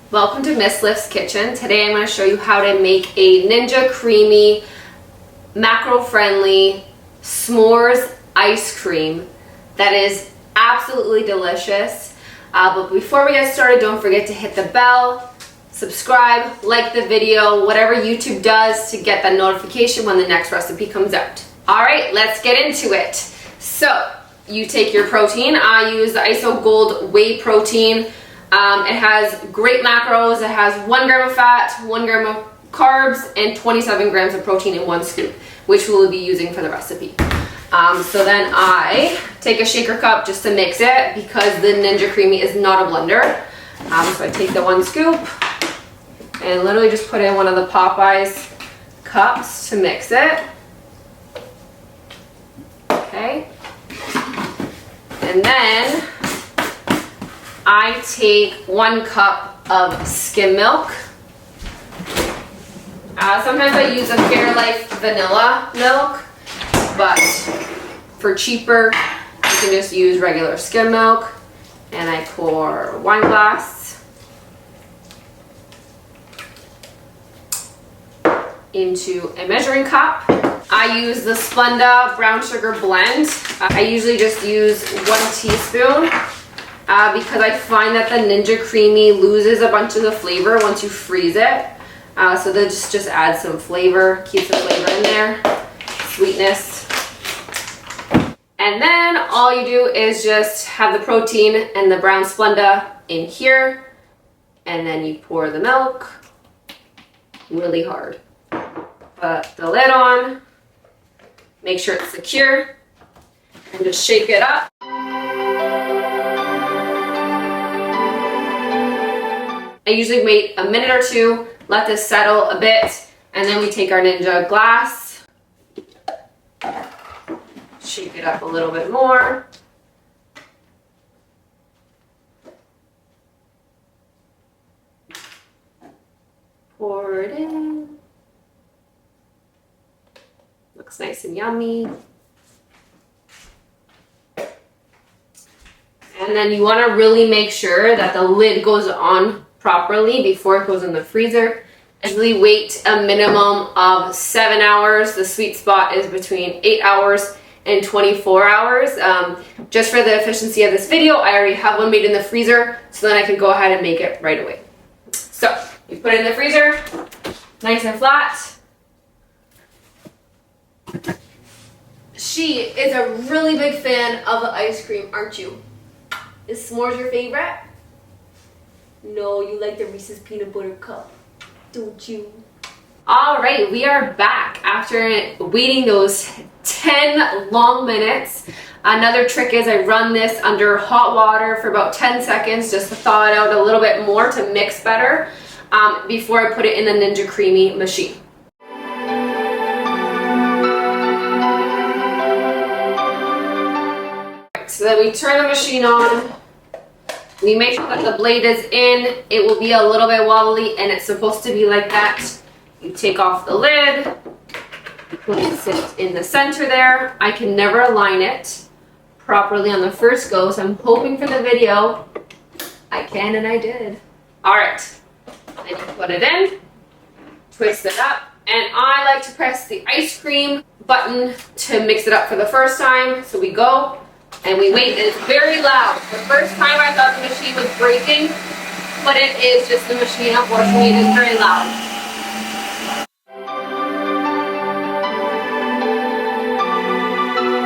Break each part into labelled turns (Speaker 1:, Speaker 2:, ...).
Speaker 1: Welcome to Miss Lift's Kitchen. Today I'm going to show you how to make a Ninja Creami, macro-friendly s'mores ice cream that is absolutely delicious. But before we get started, don't forget to hit the bell, subscribe, like the video, whatever YouTube does to get that notification when the next recipe comes out. Alright, let's get into it. So, you take your protein. I use the ISO Gold whey protein. It has great macros. It has 1 gram of fat, 1 gram of carbs, and 27 grams of protein in 1 scoop, which we'll be using for the recipe. So then I take a shaker cup just to mix it because the Ninja Creami is not a blender. So I take the 1 scoop and literally just put in one of the Popeyes cups to mix it. Okay. And then I take 1 cup of skim milk. Sometimes I use a Fairlife vanilla milk, but for cheaper, you can just use regular skim milk. And I pour a wine glass into a measuring cup. I use the Splenda brown sugar blend. I usually just use 1 teaspoon because I find that the Ninja Creami loses a bunch of the flavor once you freeze it. So this just adds some flavor, keeps the flavor in there, sweetness. And then all you do is just have the protein and the brown Splenda in here, and then you pour the milk really hard. Put the lid on, make sure it's secure, and just shake it up. I usually wait a minute or 2, let this settle a bit, and then we take our Ninja glass, shake it up a little bit more. Pour it in. Looks nice and yummy. And then you want to really make sure that the lid goes on properly before it goes in the freezer. Usually wait a minimum of 7 hours. The sweet spot is between 8 hours and 24 hours. Just for the efficiency of this video, I already have one made in the freezer, so then I can go ahead and make it right away. So, you put it in the freezer, nice and flat. She is a really big fan of the ice cream, aren't you? Is s'mores your favorite? No, you like the Reese's Peanut Butter Cup, don't you? Alright, we are back after waiting those 10 long minutes. Another trick is I run this under hot water for about 10 seconds just to thaw it out a little bit more to mix better before I put it in the Ninja Creami machine. So then we turn the machine on. We make sure that the blade is in. It will be a little bit wobbly and it's supposed to be like that. You take off the lid, place it in the center there. I can never align it properly on the first go, so I'm hoping for the video I can, and I did. Alright, then you put it in, twist it up, and I like to press the ice cream button to mix it up for the first time. So we go and we wait, and it's very loud. The first time I thought the machine was breaking, but it is just the machine. Unfortunately, it is very loud.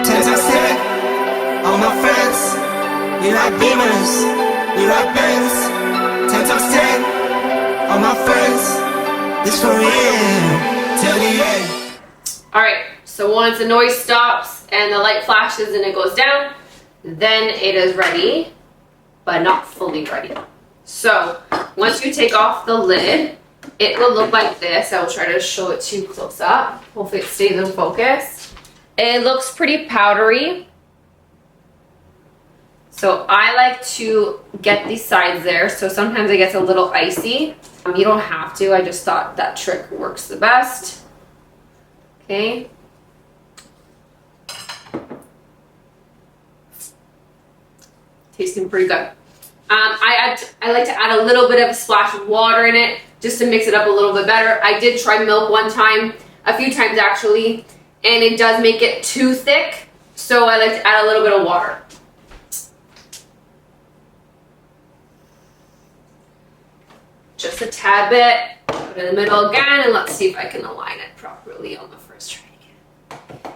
Speaker 2: 10 times 10, all my friends, we like Beamers, we like Benz. 10 times 10, all my friends, this for real, till the end.
Speaker 1: Alright, so once the noise stops and the light flashes and it goes down, then it is ready, but not fully ready. So, once you take off the lid, it will look like this. I will try to show it to you close up. Hopefully it stays in focus. It looks pretty powdery. So I like to get these sides there. So sometimes it gets a little icy. You don't have to. I just thought that trick works the best. Okay. Tasting pretty good. I like to add a little bit of a splash of water in it just to mix it up a little bit better. I did try milk one time, a few times actually, and it does make it too thick, so I like to add a little bit of water. Just a tad bit. Put it in the middle again, and let's see if I can align it properly on the first try again.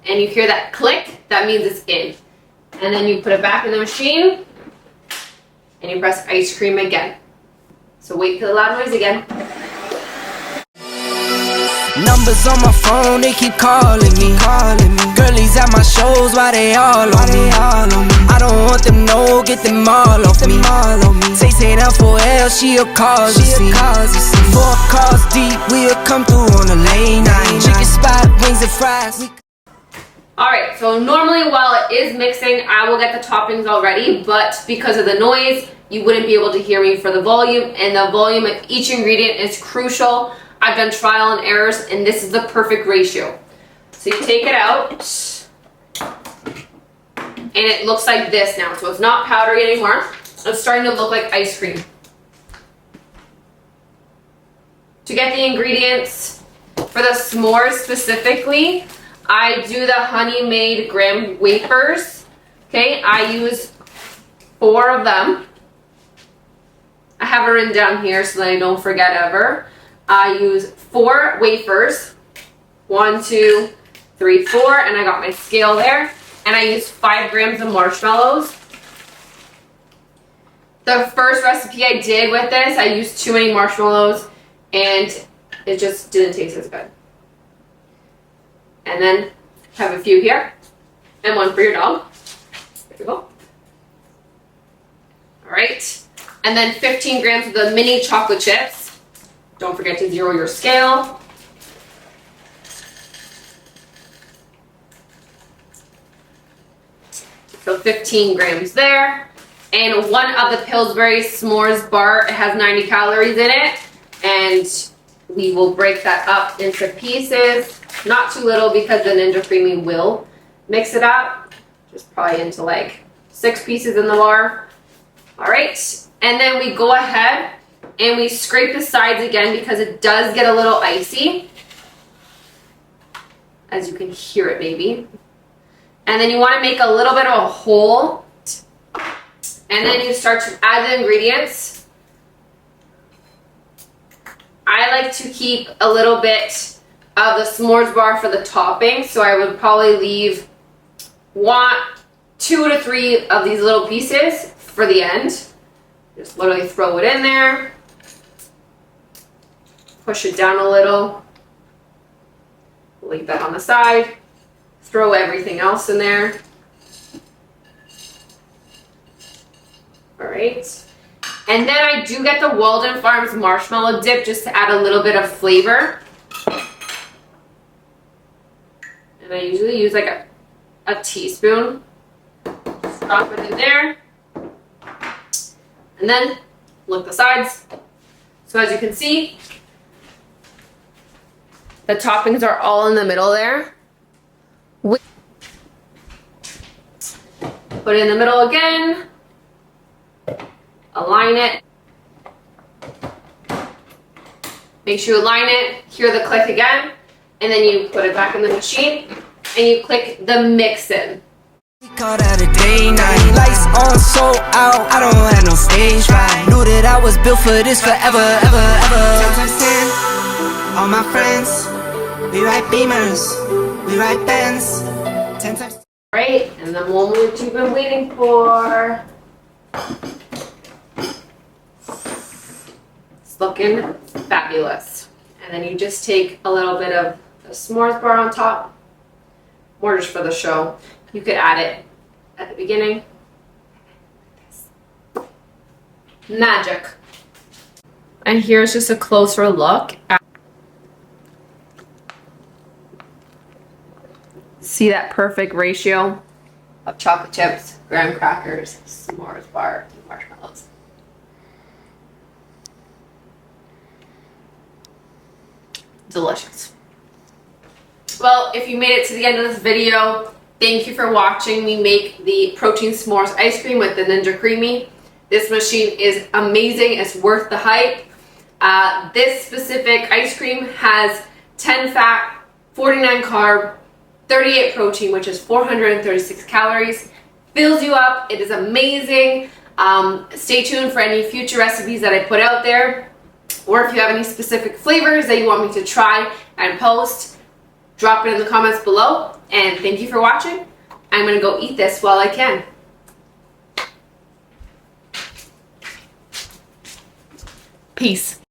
Speaker 1: And you hear that click, that means it's in. And then you put it back in the machine, and you press ice cream again. So wait for the loud noise again.
Speaker 2: Numbers on my phone, they keep calling me. Girlies at my shows, why they all on me? I don't want them, no, get them all off me. Say that for L, she a cause, you see. 4 cars deep, we'll come through on a late night. Chicken spot, wings and fries.
Speaker 1: Alright, so normally while it is mixing, I will get the toppings already, but because of the noise, you wouldn't be able to hear me for the volume, and the volume of each ingredient is crucial. I've done trial and errors, and this is the perfect ratio. So you take it out, and it looks like this now. So it's not powdery anymore. It's starting to look like ice cream. To get the ingredients for the s'mores specifically, I do the honey made graham wafers. Okay, I use 4 of them. I have it written down here so that I don't forget ever. I use 4 wafers. 1, 2, 3, 4, and I got my scale there. And I use 5 grams of marshmallows. The first recipe I did with this, I used too many marshmallows, and it just didn't taste as good. And then have a few here, and 1 for your dog. There you go. All right, and then 15 grams of the mini chocolate chips. Don't forget to zero your scale. So 15 grams there. And 1 of the Pillsbury s'mores bar, it has 90 calories in it. And we will break that up into pieces. Not too little because the Ninja Creami will mix it up. Just probably into like 6 pieces in the bar. All right, and then we go ahead and we scrape the sides again because it does get a little icy. As you can hear it maybe. And then you want to make a little bit of a hole. And then you start to add the ingredients. I like to keep a little bit of the s'mores bar for the topping. So I would probably leave 2 to 3 of these little pieces for the end. Just literally throw it in there. Push it down a little. Leave that on the side. Throw everything else in there. All right. And then I do get the Walden Farms marshmallow dip just to add a little bit of flavor. And I usually use like a teaspoon. Just drop it in there. And then look the sides. So as you can see, the toppings are all in the middle there. Put it in the middle again. Align it. Make sure you align it. Hear the click again. And then you put it back in the machine. And you click the mix in.
Speaker 2: We call that a day night. Lights on, so out. I don't have no stage fright. Knew that I was built for this forever, ever, ever. 10 times 10, all my friends. We ride Beamers, we ride Benz. 10 times.
Speaker 1: Right, and the moment you've been waiting for. It's looking fabulous. And then you just take a little bit of the s'mores bar on top, more just for the show. You could add it at the beginning. Magic. And here's just a closer look at. See that perfect ratio of chocolate chips, graham crackers, s'mores bar, and marshmallows. Delicious. Well, if you made it to the end of this video, Thank you for watching me make the protein s'mores ice cream with the Ninja Creami. This machine is amazing. It's worth the hype. This specific ice cream has 10 fat, 49 carb, 38 protein, which is 436 calories. Fills you up. It is amazing. Stay tuned for any future recipes that I put out there. Or if you have any specific flavors that you want me to try and post, drop it in the comments below. And thank you for watching. I'm going to go eat this while I can. Peace.